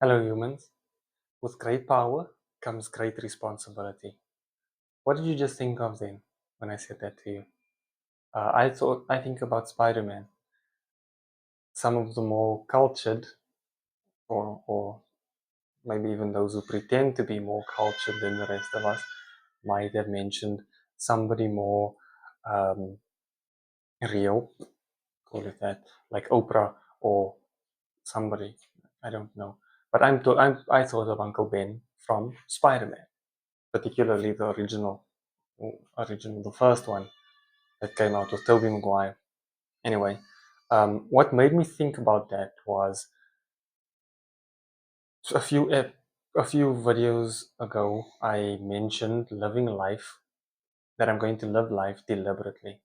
Hello, humans. With great power comes great responsibility. What did you just think of then when I said that to you? I think about Spider-Man. Some of the more cultured, or maybe even those who pretend to be more cultured than the rest of us, might have mentioned somebody more um, real, call it that, like Oprah or somebody. I don't know, but I thought of Uncle Ben from Spider-Man, particularly the original, the first one that came out with Tobey Maguire. Anyway, what made me think about that was a few videos ago. I mentioned living life, that I'm going to live life deliberately.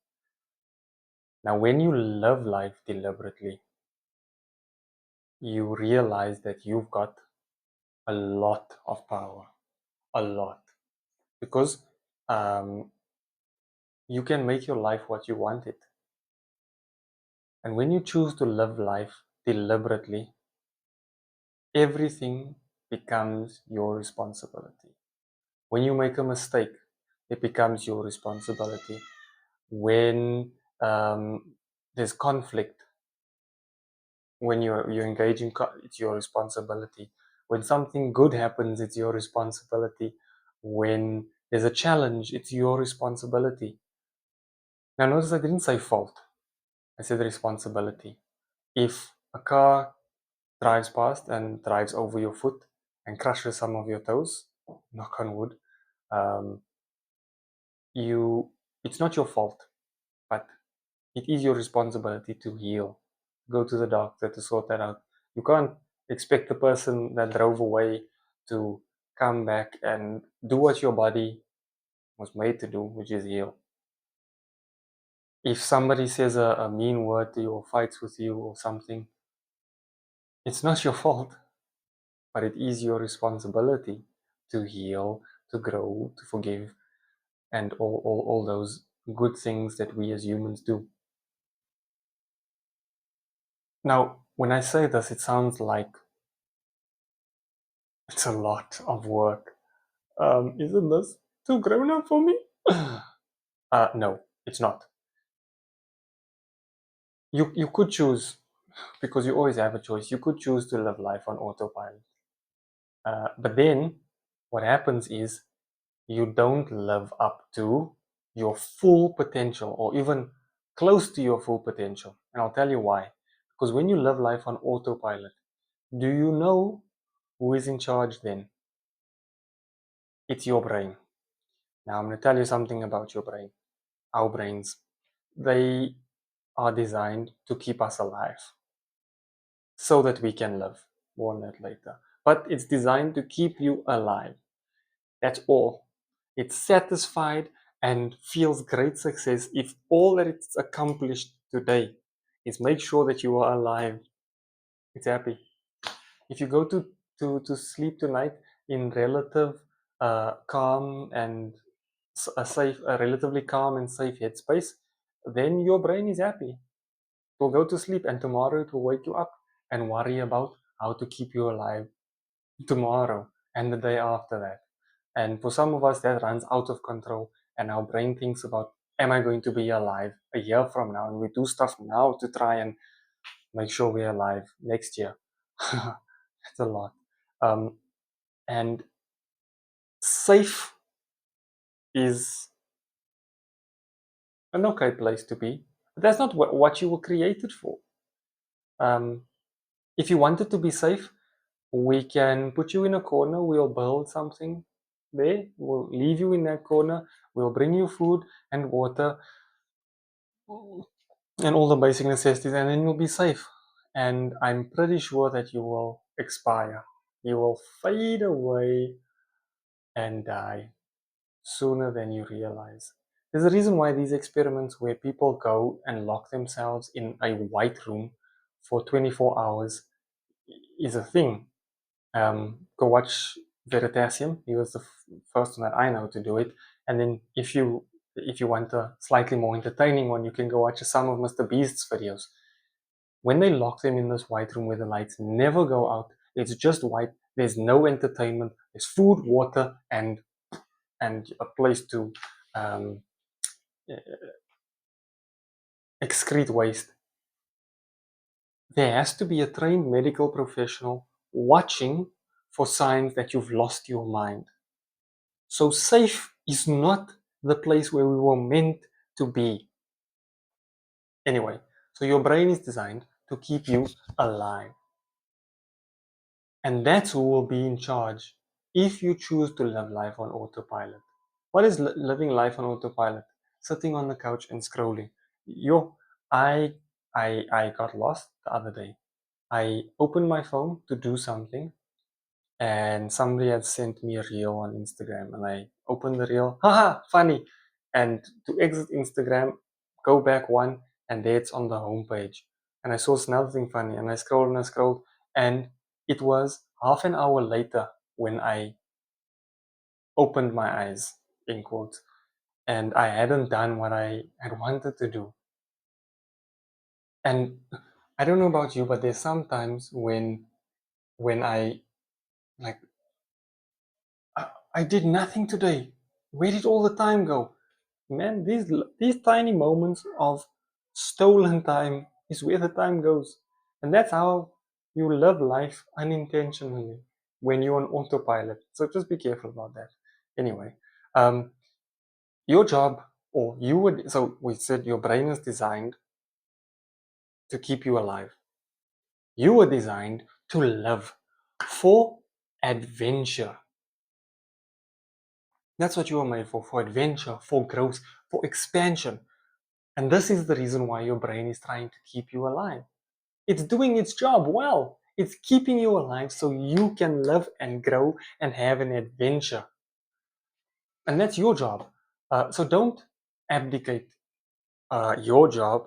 Now, when you live life deliberately, you realize that you've got a lot of power, a lot, because um, you can make your life what you want it. And when you choose to live life deliberately, everything becomes your responsibility. When you make a mistake, it becomes your responsibility. When there's conflict, when you're engaging, it's your responsibility. When something good happens, it's your responsibility. When there's a challenge, it's your responsibility. Now, notice I didn't say fault. I said responsibility. If a car drives past and drives over your foot and crushes some of your toes, knock on wood, um, you it's not your fault, but it is your responsibility to heal. Go to the doctor to sort that out. You can't expect the person that drove away to come back and do what your body was made to do, which is heal. If somebody says a mean word to you or fights with you or something, it's not your fault, but it is your responsibility to heal, to grow, to forgive, and all those good things that we as humans do. Now, when I say this, it sounds like it's a lot of work. Isn't this too grown up for me? No, it's not. You could choose, because you always have a choice. You could choose to live life on autopilot. But then what happens is you don't live up to your full potential or even close to your full potential. And I'll tell you why. Because when you live life on autopilot, do you know who is in charge then? It's your brain. Now, I'm going to tell you something about your brain. Our brains, they are designed to keep us alive so that we can live. More on that later. But it's designed to keep you alive. That's all. It's satisfied and feels great success if all that it's accomplished today is make sure that you are alive. It's happy. If you go to sleep tonight in relative calm and a relatively calm and safe headspace, then your brain is happy. It will go to sleep, and tomorrow it will wake you up and worry about how to keep you alive tomorrow and the day after that. And for some of us, that runs out of control, and our brain thinks about, am I going to be alive a year from now? And we do stuff now to try and make sure we're alive next year. That's a lot. And safe is an okay place to be, but that's not what you were created for. Um, if you wanted to be safe, we can put you in a corner, we'll build something there, we'll leave you in that corner, we'll bring you food and water and all the basic necessities, and then you'll be safe. And I'm pretty sure that you will expire. You will fade away and die sooner than you realize. There's a reason why these experiments where people go and lock themselves in a white room for 24 hours is a thing. Go watch Veritasium. He was the first one that I know to do it. And then if you want a slightly more entertaining one, you can go watch some of Mr. Beast's videos. When they lock them in this white room where the lights never go out It's just white. There's no entertainment. There's food, water, and a place to um, excrete waste. There has to be a trained medical professional watching for signs that you've lost your mind. So safe is not the place where we were meant to be. Anyway, so your brain is designed to keep you alive. And that's who will be in charge if you choose to live life on autopilot. What is living life on autopilot? Sitting on the couch and scrolling. Yo, I I got lost the other day. I opened my phone to do something and somebody had sent me a reel on Instagram and I opened the reel, haha, funny. And to exit Instagram, go back one, and there it's on the homepage. And I saw another thing funny, and I scrolled, and it was half an hour later when I opened my eyes, in quotes, and I hadn't done what I had wanted to do. And I don't know about you, but there's sometimes when I like I did nothing today. Where did all the time go? Man, these tiny moments of stolen time is where the time goes. And that's how you live life unintentionally when you're on autopilot. So just be careful about that. Anyway, um, your job, or you would, so we said your brain is designed to keep you alive. You were designed to live for adventure. That's what you were made for adventure, for growth, for expansion. And this is the reason why your brain is trying to keep you alive. It's doing its job well. It's keeping you alive so you can live and grow and have an adventure. And that's your job. So don't abdicate your job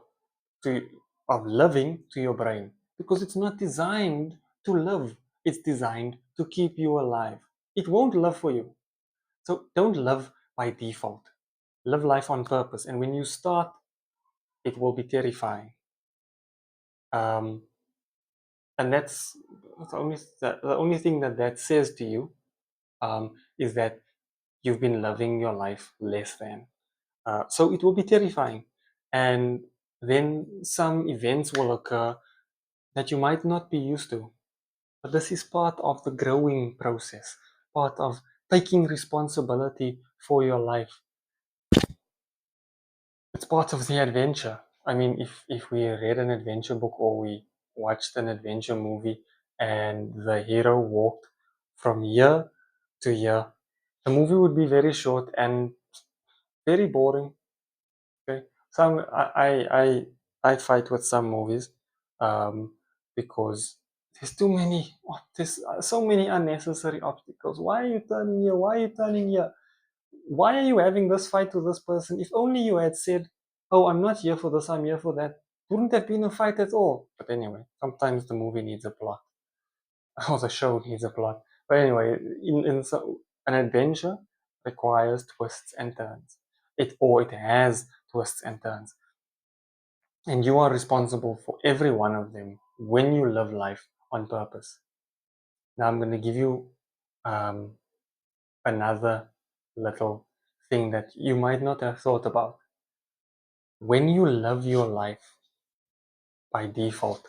to, of living to your brain because it's not designed to live. It's designed to keep you alive. It won't live for you. So don't live by default. Live life on purpose. And when you start, it will be terrifying. Um, and that's the only thing that says to you is that you've been living your life less than. So it will be terrifying. And then some events will occur that you might not be used to. But this is part of the growing process, part of taking responsibility for your life. It's part of the adventure. I mean, if we read an adventure book or we watched an adventure movie and the hero walked from year to year, the movie would be very short and very boring. Okay, some I fight with some movies um, because there's too many. There's so many unnecessary obstacles. Why are you turning here? Why are you turning here? Why are you having this fight with this person? If only you had said, "Oh, I'm not here for this. I'm here for that." Wouldn't have been a fight at all. But anyway, sometimes the movie needs a plot, or the show needs a plot. But anyway, an adventure requires twists and turns. It has twists and turns. And you are responsible for every one of them when you live life on purpose. Now, I'm going to give you um, another little thing that you might not have thought about. When you live your life by default,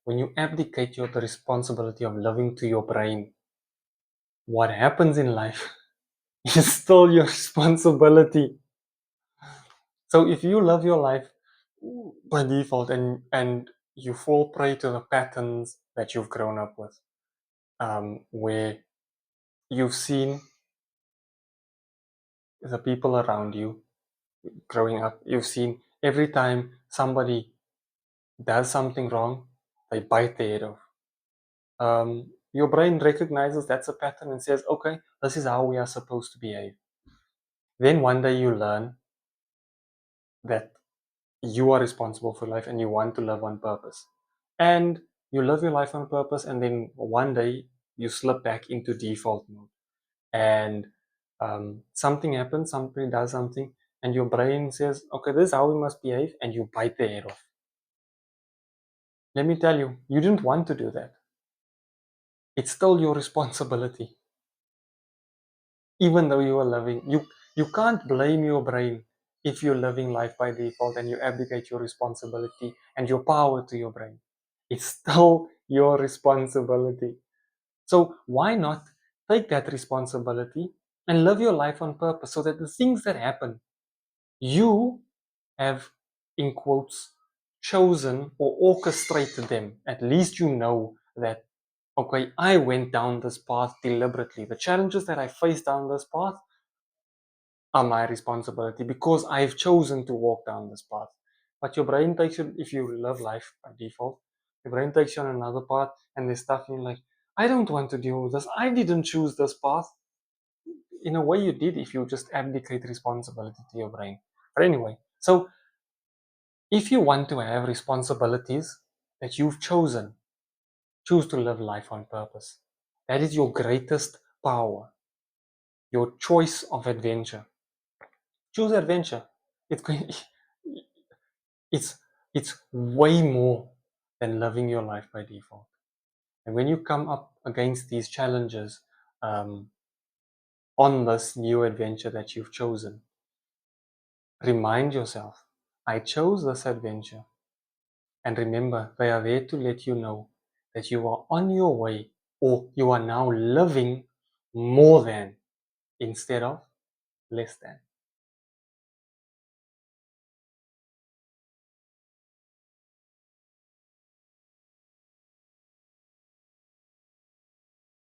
when you abdicate the responsibility of living to your brain, what happens in life is still your responsibility. So if you live your life by default and you fall prey to the patterns that you've grown up with, where you've seen the people around you growing up, you've seen every time somebody does something wrong, they bite their head off. Your brain recognizes that's a pattern and says, okay, this is how we are supposed to behave. Then one day you learn that you are responsible for life and you want to live on purpose. And you live your life on purpose, and then one day you slip back into default mode. And something happens, somebody does something, and your brain says, okay, this is how we must behave, and you bite the head off. Let me tell you, you didn't want to do that. it's still your responsibility. Even though you are loving, you can't blame your brain if you're living life by default and you abdicate your responsibility and your power to your brain. It's still your responsibility. So why not take that responsibility and live your life on purpose so that the things that happen, you have, in quotes, chosen or orchestrated them. At least you know that, okay, I went down this path deliberately. The challenges that I faced down this path are my responsibility because I've chosen to walk down this path. But your brain takes you, if you live life by default, your brain takes you on another path and there's stuff in like, I don't want to deal with this. I didn't choose this path. In a way, you did if you just abdicate responsibility to your brain. But anyway, so if you want to have responsibilities that you've chosen, choose to live life on purpose. That is your greatest power, your choice of adventure. Choose adventure. It's going, it's it's way more than living your life by default. And when you come up against these challenges um, on this new adventure that you've chosen, remind yourself, I chose this adventure. And remember, they are there to let you know that you are on your way or you are now living more than instead of less than.